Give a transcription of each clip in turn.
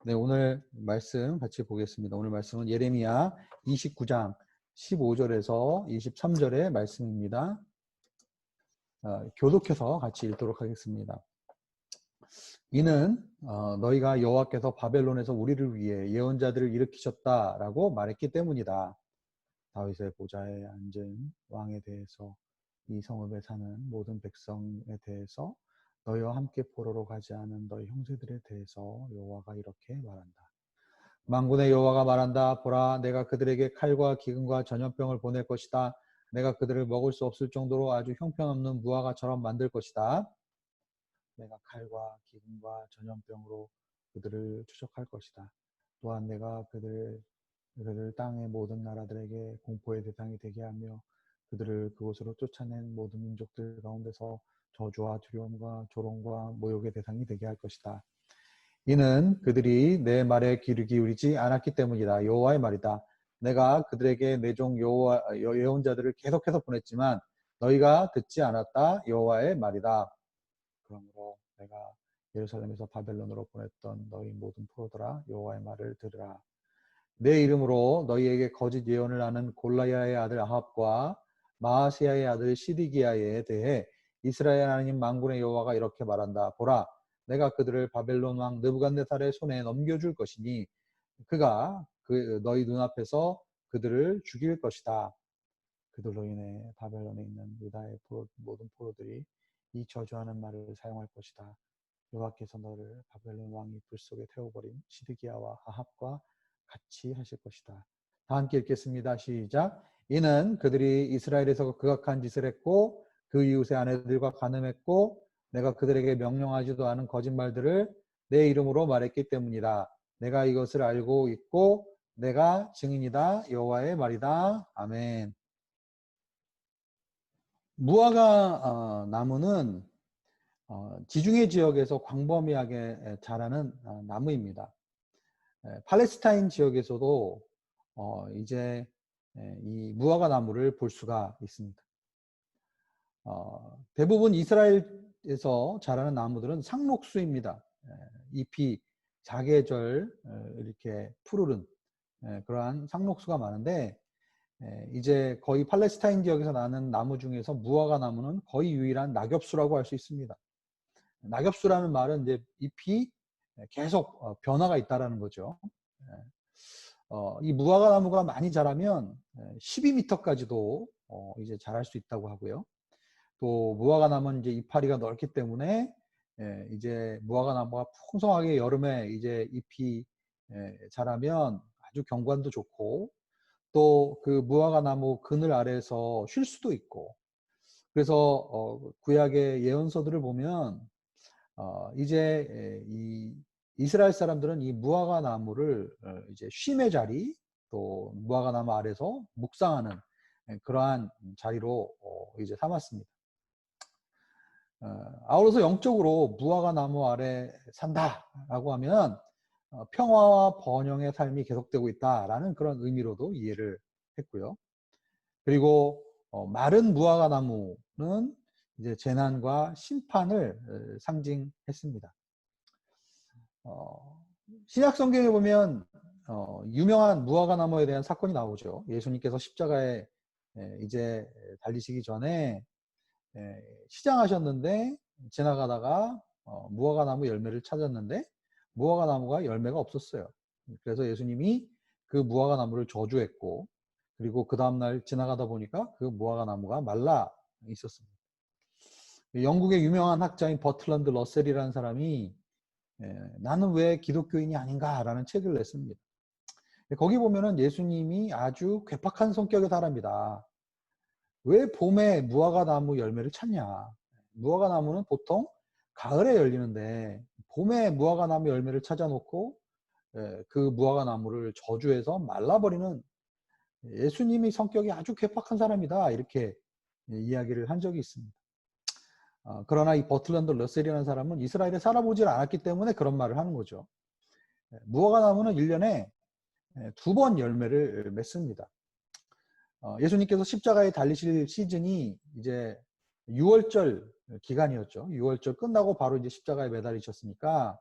네, 오늘 말씀 같이 보겠습니다. 오늘 말씀은 예레미야 29장 15절에서 23절의 말씀입니다. 교독해서 같이 읽도록 하겠습니다. 이는 너희가 여호와께서 바벨론에서 우리를 위해 예언자들을 일으키셨다라고 말했기 때문이다. 다윗의 보좌에 앉은 왕에 대해서 이 성읍에 사는 모든 백성에 대해서 너희와 함께 포로로 가지 않은 너희 형제들에 대해서 여호와가 이렇게 말한다. 만군의 여호와가 말한다. 보라, 내가 그들에게 칼과 기근과 전염병을 보낼 것이다. 내가 그들을 먹을 수 없을 정도로 아주 형편없는 무화과처럼 만들 것이다. 내가 칼과 기근과 전염병으로 그들을 추적할 것이다. 또한 내가 그들을 땅의 모든 나라들에게 공포의 대상이 되게 하며 그들을 그곳으로 쫓아낸 모든 민족들 가운데서 저주와 두려움과 조롱과 모욕의 대상이 되게 할 것이다. 이는 그들이 내 말에 귀를 기울이지 않았기 때문이다. 여호와의 말이다. 내가 그들에게 내 종 여호와 예언자들을 계속해서 보냈지만 너희가 듣지 않았다. 여호와의 말이다. 그러므로 내가 예루살렘에서 바벨론으로 보냈던 너희 모든 포로들아, 여호와의 말을 들으라. 내 이름으로 너희에게 거짓 예언을 하는 골라야의 아들 아합과 마아스야의 아들 시드기야에 대해 이스라엘 하나님 만군의 여호와가 이렇게 말한다. 보라, 내가 그들을 바벨론 왕 느부갓네살의 손에 넘겨줄 것이니 그가 너희 눈앞에서 그들을 죽일 것이다. 그들로 인해 바벨론에 있는 유다의 모든 포로들이 이 저주하는 말을 사용할 것이다. 여호와께서 너를 바벨론 왕이 불 속에 태워버린 시드기야와 아합과 같이 하실 것이다. 다 함께 읽겠습니다. 시작. 이는 그들이 이스라엘에서 극악한 짓을 했고 그 이웃의 아내들과 간음했고 내가 그들에게 명령하지도 않은 거짓말들을 내 이름으로 말했기 때문이다. 내가 이것을 알고 있고 내가 증인이다. 여호와의 말이다. 아멘. 무화과 나무는 지중해 지역에서 광범위하게 자라는 나무입니다. 팔레스타인 지역에서도 이제 이 무화과 나무를 볼 수가 있습니다. 대부분 이스라엘에서 자라는 나무들은 상록수입니다. 잎이 사계절 이렇게 푸르른 그러한 상록수가 많은데 이제 거의 팔레스타인 지역에서 나는 나무 중에서 무화과 나무는 거의 유일한 낙엽수라고 할 수 있습니다. 낙엽수라는 말은 이제 잎이 계속 변화가 있다라는 거죠. 이 무화과 나무가 많이 자라면 12m까지도 이제 자랄 수 있다고 하고요. 또 무화과 나무는 이제 이파리가 넓기 때문에 이제 무화과 나무가 풍성하게 여름에 이제 잎이 자라면 아주 경관도 좋고 또 그 무화과 나무 그늘 아래에서 쉴 수도 있고 그래서 구약의 예언서들을 보면 이제 이 이스라엘 사람들은 이 무화과 나무를 이제 쉼의 자리 또 무화과 나무 아래서 묵상하는 그러한 자리로 이제 삼았습니다. 아울러서 영적으로 무화과 나무 아래 산다라고 하면 평화와 번영의 삶이 계속되고 있다라는 그런 의미로도 이해를 했고요. 그리고 마른 무화과 나무는 이제 재난과 심판을 상징했습니다. 신약 성경에 보면 유명한 무화과 나무에 대한 사건이 나오죠. 예수님께서 십자가에 이제 달리시기 전에 시장하셨는데 지나가다가 무화과 나무 열매를 찾았는데 무화과 나무가 열매가 없었어요. 그래서 예수님이 그 무화과 나무를 저주했고 그리고 그 다음날 지나가다 보니까 그 무화과 나무가 말라 있었습니다. 영국의 유명한 학자인 버틀런드 러셀이라는 사람이 나는 왜 기독교인이 아닌가라는 책을 냈습니다. 거기 보면은 예수님이 아주 괴팍한 성격의 사람이다. 왜 봄에 무화과 나무 열매를 찾냐? 무화과 나무는 보통 가을에 열리는데 봄에 무화과 나무 열매를 찾아놓고 그 무화과 나무를 저주해서 말라버리는 예수님이 성격이 아주 괴팍한 사람이다. 이렇게 이야기를 한 적이 있습니다. 그러나 이 버틀런드 러셀이라는 사람은 이스라엘에 살아보질 않았기 때문에 그런 말을 하는 거죠. 무화과 나무는 1년에 2번 열매를 맺습니다. 예수님께서 십자가에 달리실 시즌이 이제 6월절 기간이었죠. 6월절 끝나고 바로 이제 십자가에 매달리셨으니까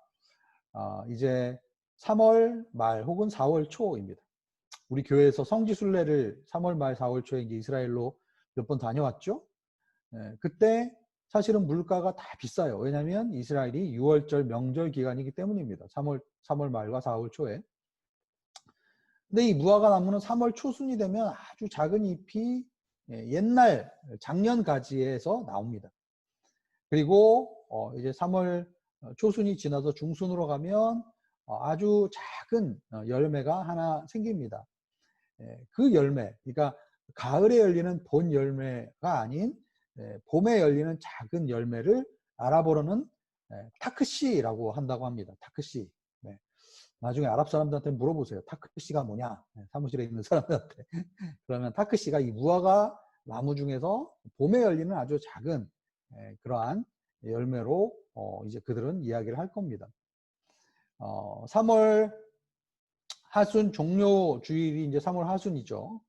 이제 3월 말 혹은 4월 초입니다. 우리 교회에서 성지순례를 3월 말 4월 초에 이제 이스라엘로 몇 번 다녀왔죠. 그때 사실은 물가가 다 비싸요. 왜냐하면 이스라엘이 6월절 명절 기간이기 때문입니다. 3월 말과 4월 초에. 근데 이 무화과 나무는 3월 초순이 되면 아주 작은 잎이 옛날 작년 가지에서 나옵니다. 그리고 이제 3월 초순이 지나서 중순으로 가면 아주 작은 열매가 하나 생깁니다. 그 열매, 그러니까 가을에 열리는 본 열매가 아닌 봄에 열리는 작은 열매를 아랍어로는 타크시라고 한다고 합니다. 타크시. 네. 나중에 아랍 사람들한테 물어보세요. 타크시가 뭐냐? 사무실에 있는 사람들한테. 그러면 타크시가 이 무화과 나무 중에서 봄에 열리는 아주 작은 그러한 열매로 이제 그들은 이야기를 할 겁니다. 3월 하순 종료 주일이 이제 3월 하순이죠.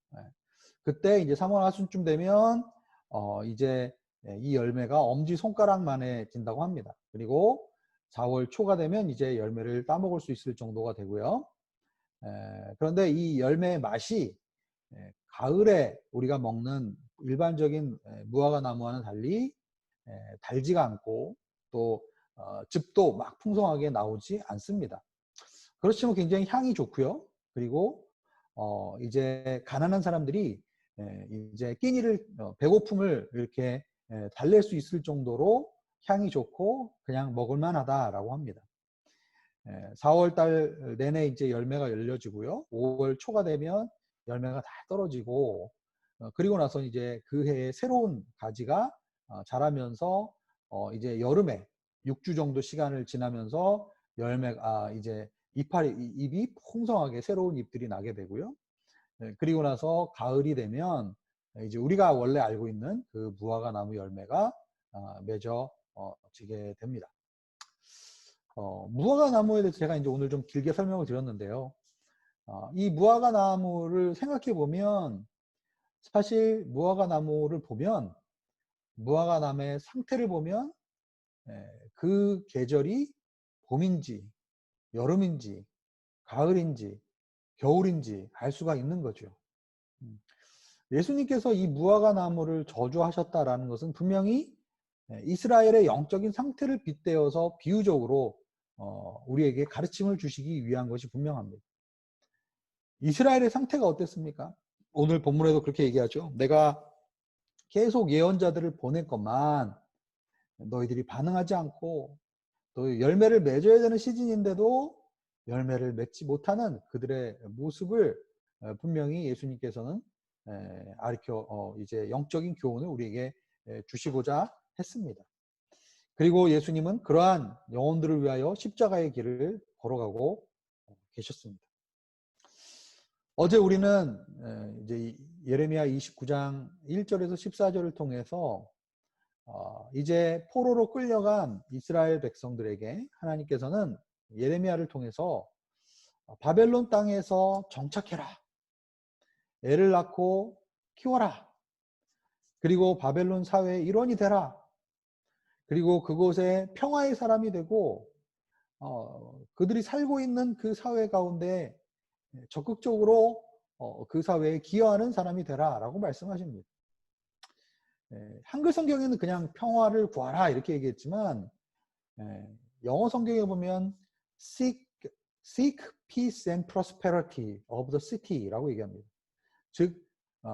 그때 이제 3월 하순쯤 되면 이제 이 열매가 엄지 손가락만해 진다고 합니다. 그리고 4월 초가 되면 이제 열매를 따먹을 수 있을 정도가 되고요. 그런데 이 열매의 맛이 가을에 우리가 먹는 일반적인 무화과 나무와는 달리 달지가 않고 또 즙도 막 풍성하게 나오지 않습니다. 그렇지만 굉장히 향이 좋고요. 그리고 이제 가난한 사람들이 이제 끼니를 배고픔을 이렇게 달랠 수 있을 정도로 향이 좋고 그냥 먹을만하다라고 합니다. 4월 달 내내 이제 열매가 열려지고요. 5월 초가 되면 열매가 다 떨어지고 그리고 나서 이제 그 해에 새로운 가지가 자라면서 이제 여름에 6주 정도 시간을 지나면서 열매가 이제 잎이 풍성하게 새로운 잎들이 나게 되고요. 그리고 나서 가을이 되면 이제 우리가 원래 알고 있는 그 무화과 나무 열매가 맺어지게 됩니다. 무화과 나무에 대해서 제가 이제 오늘 좀 길게 설명을 드렸는데요. 이 무화과 나무를 생각해 보면 사실 무화과 나무를 보면 무화과 나무의 상태를 보면 그 계절이 봄인지 여름인지 가을인지 겨울인지 알 수가 있는 거죠. 예수님께서 이 무화과 나무를 저주하셨다라는 것은 분명히 이스라엘의 영적인 상태를 빗대어서 비유적으로 우리에게 가르침을 주시기 위한 것이 분명합니다. 이스라엘의 상태가 어땠습니까? 오늘 본문에도 그렇게 얘기하죠. 내가 계속 예언자들을 보냈건만 너희들이 반응하지 않고 또 열매를 맺어야 되는 시즌인데도 열매를 맺지 못하는 그들의 모습을 분명히 예수님께서는 이제 영적인 교훈을 우리에게 주시고자 했습니다. 그리고 예수님은 그러한 영혼들을 위하여 십자가의 길을 걸어가고 계셨습니다. 어제 우리는 이제 예레미야 29장 1절에서 14절을 통해서 이제 포로로 끌려간 이스라엘 백성들에게 하나님께서는 예레미야를 통해서 바벨론 땅에서 정착해라. 애를 낳고 키워라. 그리고 바벨론 사회의 일원이 되라. 그리고 그곳에 평화의 사람이 되고 그들이 살고 있는 그 사회 가운데 적극적으로 그 사회에 기여하는 사람이 되라 라고 말씀하십니다. 한글 성경에는 그냥 평화를 구하라 이렇게 얘기했지만 영어 성경에 보면 seek peace and prosperity of the city라고 얘기합니다. 즉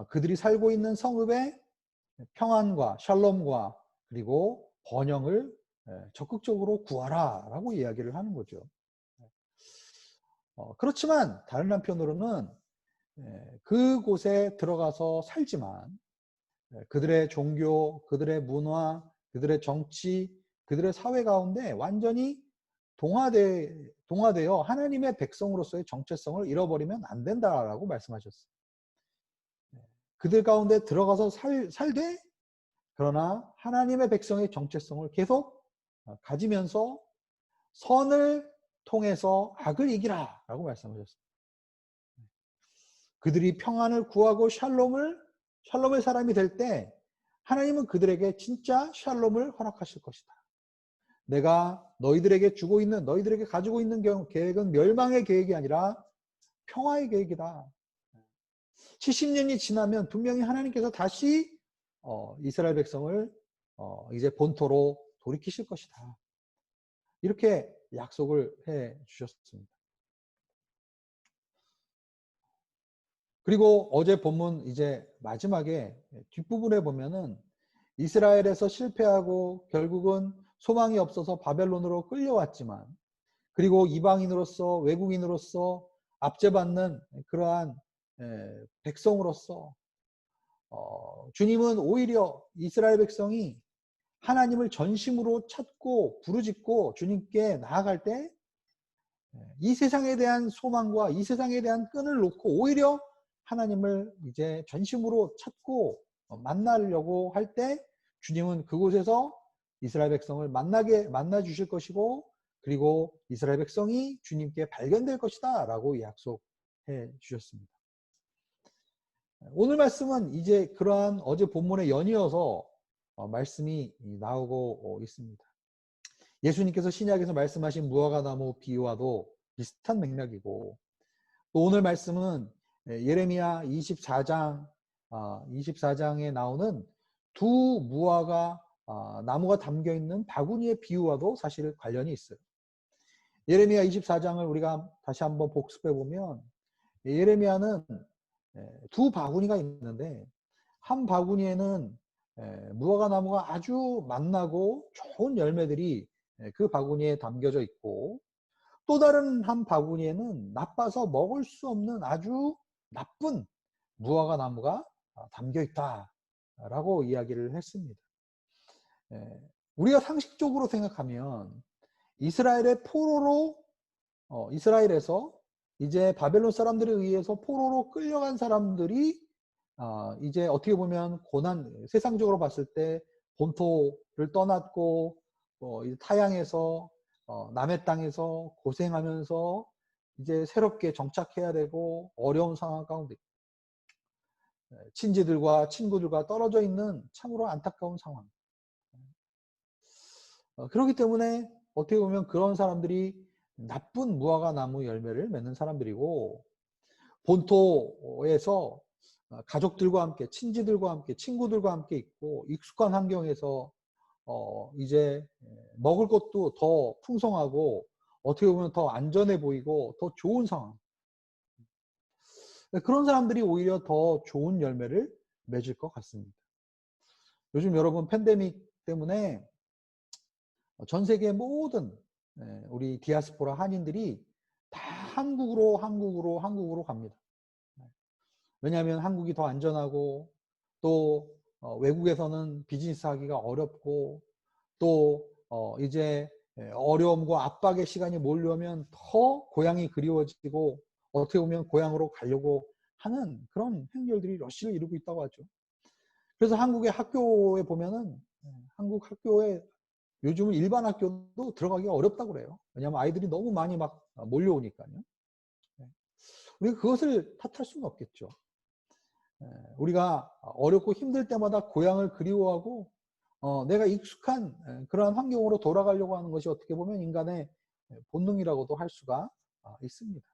그들이 살고 있는 성읍의 평안과 샬롬과 그리고 번영을 적극적으로 구하라 라고 이야기를 하는 거죠. 그렇지만 다른 한편으로는 그곳에 들어가서 살지만 그들의 종교, 그들의 문화, 그들의 정치, 그들의 사회 가운데 완전히 동화되어 하나님의 백성으로서의 정체성을 잃어버리면 안 된다라고 말씀하셨어요. 그들 가운데 들어가서 살되 그러나 하나님의 백성의 정체성을 계속 가지면서 선을 통해서 악을 이기라 라고 말씀하셨습니다. 그들이 평안을 구하고 샬롬의 사람이 될 때 하나님은 그들에게 진짜 샬롬을 허락하실 것이다. 내가 너희들에게 주고 있는, 너희들에게 가지고 있는 계획은 멸망의 계획이 아니라 평화의 계획이다. 70년이 지나면 분명히 하나님께서 다시 이스라엘 백성을 이제 본토로 돌이키실 것이다. 이렇게 약속을 해 주셨습니다. 그리고 어제 본문 이제 마지막에 뒷부분에 보면은 이스라엘에서 실패하고 결국은 소망이 없어서 바벨론으로 끌려왔지만, 그리고 이방인으로서 외국인으로서 압제받는 그러한 백성으로서 주님은 오히려 이스라엘 백성이 하나님을 전심으로 찾고 부르짖고 주님께 나아갈 때 이 세상에 대한 소망과 이 세상에 대한 끈을 놓고 오히려 하나님을 이제 전심으로 찾고 만나려고 할 때 주님은 그곳에서 이스라엘 백성을 만나 주실 것이고, 그리고 이스라엘 백성이 주님께 발견될 것이다 라고 약속해 주셨습니다. 오늘 말씀은 이제 그러한 어제 본문에 연이어서 말씀이 나오고 있습니다. 예수님께서 신약에서 말씀하신 무화과나무 비유와도 비슷한 맥락이고, 또 오늘 말씀은 예레미야 24장에 나오는 두 무화과 나무가 담겨 있는 바구니의 비유와도 사실 관련이 있어요. 예레미야 24장을 우리가 다시 한번 복습해 보면 예레미야는 두 바구니가 있는데, 한 바구니에는 무화과 나무가 아주 맛나고 좋은 열매들이 그 바구니에 담겨져 있고, 또 다른 한 바구니에는 나빠서 먹을 수 없는 아주 나쁜 무화과 나무가 담겨 있다라고 이야기를 했습니다. 우리가 상식적으로 생각하면 이스라엘의 포로로 이스라엘에서 이제 바벨론 사람들에 의해서 포로로 끌려간 사람들이 이제 어떻게 보면 세상적으로 봤을 때 본토를 떠났고 타향에서 남의 땅에서 고생하면서 이제 새롭게 정착해야 되고 어려운 상황 가운데 친지들과 친구들과 떨어져 있는 참으로 안타까운 상황. 그렇기 때문에 어떻게 보면 그런 사람들이 나쁜 무화과 나무 열매를 맺는 사람들이고, 본토에서 가족들과 함께, 친지들과 함께, 친구들과 함께 있고 익숙한 환경에서 이제 먹을 것도 더 풍성하고 어떻게 보면 더 안전해 보이고 더 좋은 상황. 그런 사람들이 오히려 더 좋은 열매를 맺을 것 같습니다. 요즘 여러분 팬데믹 때문에 전 세계 모든 우리 디아스포라 한인들이 다 한국으로 갑니다. 왜냐하면 한국이 더 안전하고, 또 외국에서는 비즈니스 하기가 어렵고, 또 이제 어려움과 압박의 시간이 몰려오면 더 고향이 그리워지고 어떻게 보면 고향으로 가려고 하는 그런 행렬들이 러시를 이루고 있다고 하죠. 그래서 한국의 학교에 보면은 한국 학교에 요즘은 일반 학교도 들어가기가 어렵다고 그래요. 왜냐하면 아이들이 너무 많이 막 몰려오니까요. 우리가 그것을 탓할 수는 없겠죠. 우리가 어렵고 힘들 때마다 고향을 그리워하고 내가 익숙한 그러한 환경으로 돌아가려고 하는 것이 어떻게 보면 인간의 본능이라고도 할 수가 있습니다.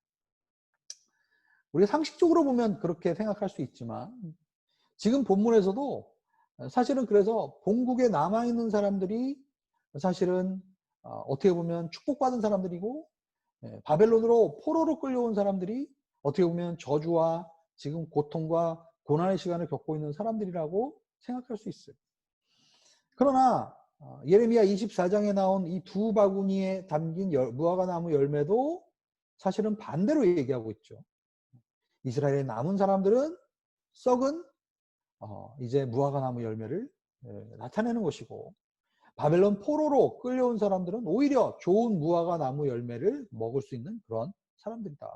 우리가 상식적으로 보면 그렇게 생각할 수 있지만, 지금 본문에서도 사실은 그래서 본국에 남아있는 사람들이 사실은 어떻게 보면 축복받은 사람들이고, 바벨론으로 포로로 끌려온 사람들이 어떻게 보면 저주와 지금 고통과 고난의 시간을 겪고 있는 사람들이라고 생각할 수 있어요. 그러나 예레미야 24장에 나온 이 두 바구니에 담긴 무화과 나무 열매도 사실은 반대로 얘기하고 있죠. 이스라엘에 남은 사람들은 썩은 이제 무화과 나무 열매를 나타내는 것이고, 바벨론 포로로 끌려온 사람들은 오히려 좋은 무화과 나무 열매를 먹을 수 있는 그런 사람들이다.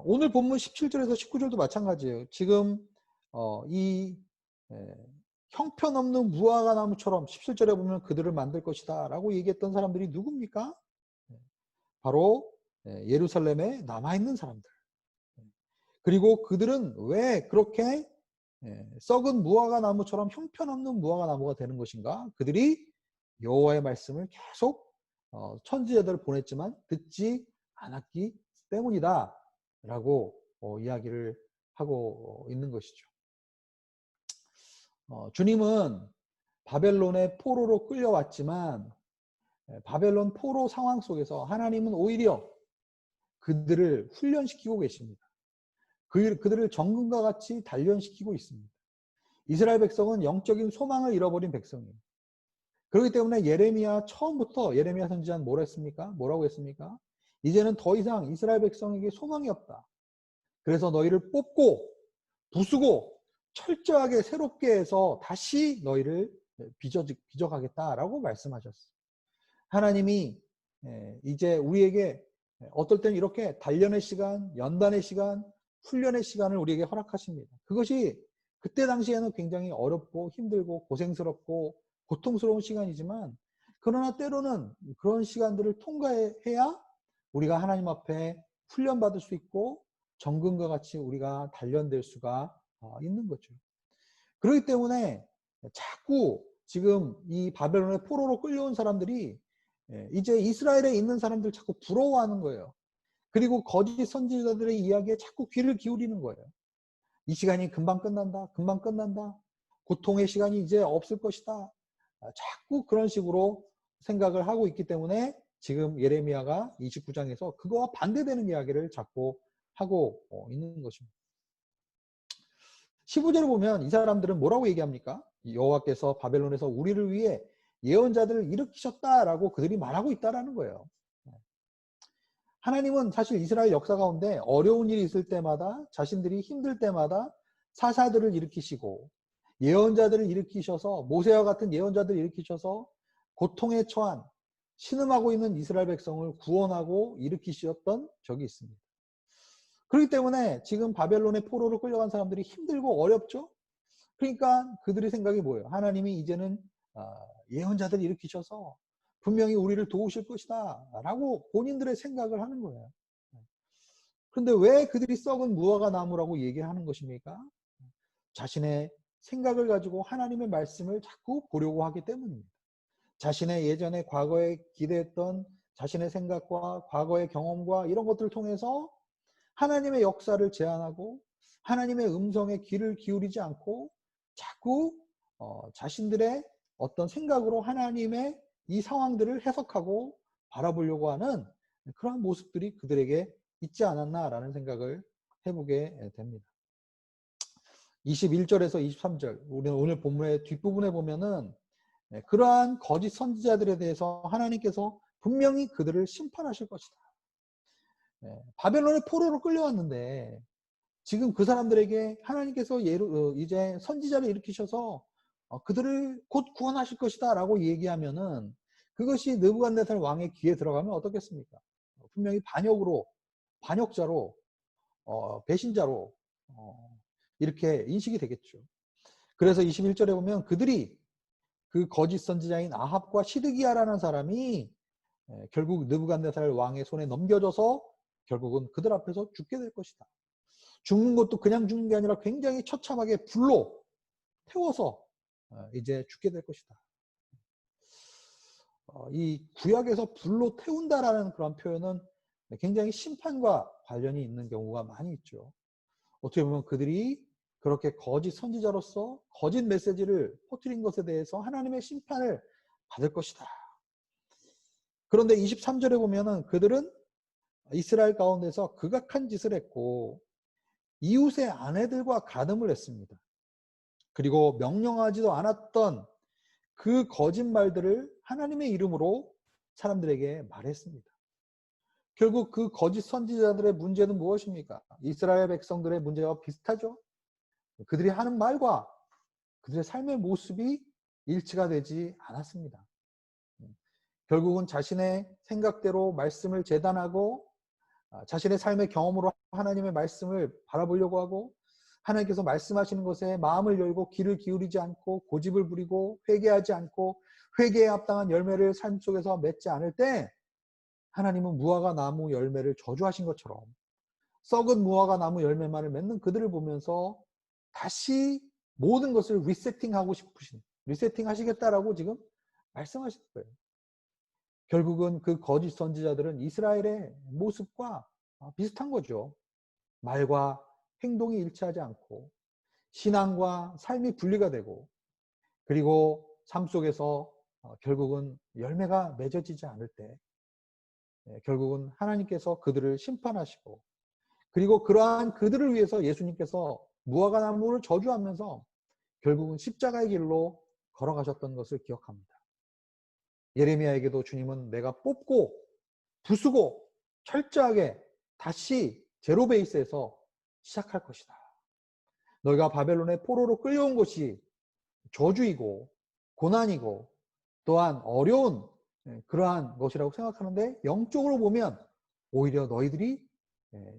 오늘 본문 17절에서 19절도 마찬가지예요. 지금 이 형편없는 무화과 나무처럼 17절에 보면 그들을 만들 것이다 라고 얘기했던 사람들이 누굽니까? 바로 예루살렘에 남아있는 사람들. 그리고 그들은 왜 그렇게 썩은 무화과 나무처럼 형편없는 무화과 나무가 되는 것인가? 그들이 여호와의 말씀을 계속 선지자들을 보냈지만 듣지 않았기 때문이다 라고 이야기를 하고 있는 것이죠. 주님은 바벨론의 포로로 끌려왔지만 바벨론 포로 상황 속에서 하나님은 오히려 그들을 훈련시키고 계십니다. 그들을 정금과 같이 단련시키고 있습니다. 이스라엘 백성은 영적인 소망을 잃어버린 백성이에요. 그렇기 때문에 예레미야 처음부터 예레미야 선지자는 뭐라고 했습니까? 이제는 더 이상 이스라엘 백성에게 소망이 없다. 그래서 너희를 뽑고 부수고 철저하게 새롭게 해서 다시 너희를 빚어가겠다라고 말씀하셨어요. 하나님이 이제 우리에게 어떨 때는 이렇게 단련의 시간, 연단의 시간, 훈련의 시간을 우리에게 허락하십니다. 그것이 그때 당시에는 굉장히 어렵고 힘들고 고생스럽고 고통스러운 시간이지만 그러나 때로는 그런 시간들을 통과해야 우리가 하나님 앞에 훈련받을 수 있고 정금과 같이 우리가 단련될 수가 있는 거죠. 그렇기 때문에 자꾸 지금 이 바벨론의 포로로 끌려온 사람들이 이제 이스라엘에 있는 사람들 자꾸 부러워하는 거예요. 그리고 거짓 선지자들의 이야기에 자꾸 귀를 기울이는 거예요. 이 시간이 금방 끝난다. 금방 끝난다. 고통의 시간이 이제 없을 것이다. 자꾸 그런 식으로 생각을 하고 있기 때문에 지금 예레미야가 29장에서 그거와 반대되는 이야기를 자꾸 하고 있는 것입니다. 15절을 보면 이 사람들은 뭐라고 얘기합니까? 여호와께서 바벨론에서 우리를 위해 예언자들을 일으키셨다라고 그들이 말하고 있다라는 거예요. 하나님은 사실 이스라엘 역사 가운데 어려운 일이 있을 때마다 자신들이 힘들 때마다 사사들을 일으키시고 예언자들을 일으키셔서 모세와 같은 예언자들을 일으키셔서 고통에 처한 신음하고 있는 이스라엘 백성을 구원하고 일으키셨던 적이 있습니다. 그렇기 때문에 지금 바벨론의 포로로 끌려간 사람들이 힘들고 어렵죠. 그러니까 그들의 생각이 뭐예요? 하나님이 이제는 예언자들을 일으키셔서 분명히 우리를 도우실 것이다 라고 본인들의 생각을 하는 거예요. 그런데 왜 그들이 썩은 무화과 나무라고 얘기하는 것입니까? 자신의 생각을 가지고 하나님의 말씀을 자꾸 보려고 하기 때문입니다. 자신의 예전에 과거에 기대했던 자신의 생각과 과거의 경험과 이런 것들을 통해서 하나님의 역사를 제한하고 하나님의 음성에 귀를 기울이지 않고 자꾸 자신들의 어떤 생각으로 하나님의 이 상황들을 해석하고 바라보려고 하는 그런 모습들이 그들에게 있지 않았나라는 생각을 해보게 됩니다. 21절에서 23절 우리는 오늘 본문의 뒷부분에 보면은 그러한 거짓 선지자들에 대해서 하나님께서 분명히 그들을 심판하실 것이다. 바벨론의 포로로 끌려왔는데 지금 그 사람들에게 하나님께서 이제 선지자를 일으키셔서 그들을 곧 구원하실 것이다 라고 얘기하면은 그것이 느부갓네살 왕의 귀에 들어가면 어떻겠습니까? 분명히 반역자로 배신자로 이렇게 인식이 되겠죠. 그래서 21절에 보면 그들이 그 거짓 선지자인 아합과 시드기야라는 사람이 결국 느부갓네살 왕의 손에 넘겨져서 결국은 그들 앞에서 죽게 될 것이다. 죽는 것도 그냥 죽는 게 아니라 굉장히 처참하게 불로 태워서 이제 죽게 될 것이다. 이 구약에서 불로 태운다라는 그런 표현은 굉장히 심판과 관련이 있는 경우가 많이 있죠. 어떻게 보면 그들이 그렇게 거짓 선지자로서 거짓 메시지를 퍼뜨린 것에 대해서 하나님의 심판을 받을 것이다. 그런데 23절에 보면은 그들은 이스라엘 가운데서 극악한 짓을 했고 이웃의 아내들과 간음을 했습니다. 그리고 명령하지도 않았던 그 거짓말들을 하나님의 이름으로 사람들에게 말했습니다. 결국 그 거짓 선지자들의 문제는 무엇입니까? 이스라엘 백성들의 문제와 비슷하죠. 그들이 하는 말과 그들의 삶의 모습이 일치가 되지 않았습니다. 결국은 자신의 생각대로 말씀을 재단하고 자신의 삶의 경험으로 하나님의 말씀을 바라보려고 하고 하나님께서 말씀하시는 것에 마음을 열고 귀를 기울이지 않고 고집을 부리고 회개하지 않고 회개에 합당한 열매를 삶 속에서 맺지 않을 때 하나님은 무화과 나무 열매를 저주하신 것처럼 썩은 무화과 나무 열매만을 맺는 그들을 보면서 다시 모든 것을 리세팅하고 싶으신 리세팅 하시겠다라고 지금 말씀하시는 거예요. 결국은 그 거짓 선지자들은 이스라엘의 모습과 비슷한 거죠. 말과 행동이 일치하지 않고 신앙과 삶이 분리가 되고, 그리고 삶 속에서 결국은 열매가 맺어지지 않을 때 결국은 하나님께서 그들을 심판하시고, 그리고 그러한 그들을 위해서 예수님께서 무화과나무를 저주하면서 결국은 십자가의 길로 걸어가셨던 것을 기억합니다. 예레미야에게도 주님은 내가 뽑고 부수고 철저하게 다시 제로 베이스에서 시작할 것이다. 너희가 바벨론의 포로로 끌려온 것이 저주이고 고난이고 또한 어려운 그러한 것이라고 생각하는데, 영적으로 보면 오히려 너희들이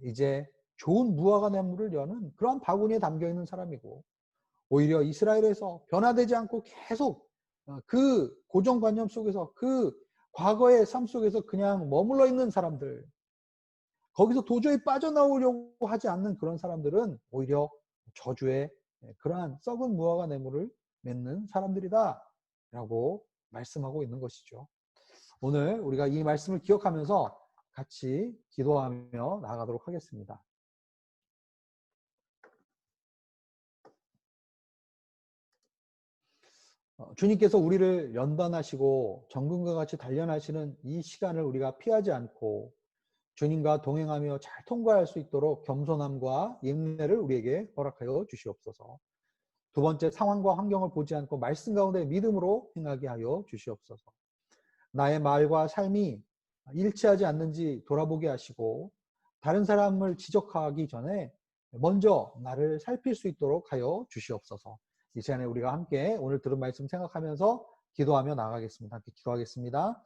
이제 좋은 무화과나무를 여는 그러한 바구니에 담겨있는 사람이고, 오히려 이스라엘에서 변화되지 않고 계속 그 고정관념 속에서 그 과거의 삶 속에서 그냥 머물러 있는 사람들, 거기서 도저히 빠져나오려고 하지 않는 그런 사람들은 오히려 저주의 그러한 썩은 무화과 나무를 맺는 사람들이다 라고 말씀하고 있는 것이죠. 오늘 우리가 이 말씀을 기억하면서 같이 기도하며 나아가도록 하겠습니다. 주님께서 우리를 연단하시고 정금과 같이 단련하시는 이 시간을 우리가 피하지 않고 주님과 동행하며 잘 통과할 수 있도록 겸손함과 인내를 우리에게 허락하여 주시옵소서. 두 번째, 상황과 환경을 보지 않고 말씀 가운데 믿음으로 행하게 하여 주시옵소서. 나의 말과 삶이 일치하지 않는지 돌아보게 하시고, 다른 사람을 지적하기 전에 먼저 나를 살필 수 있도록 하여 주시옵소서. 이 시간에 우리가 함께 오늘 들은 말씀 생각하면서 기도하며 나가겠습니다. 함께 기도하겠습니다.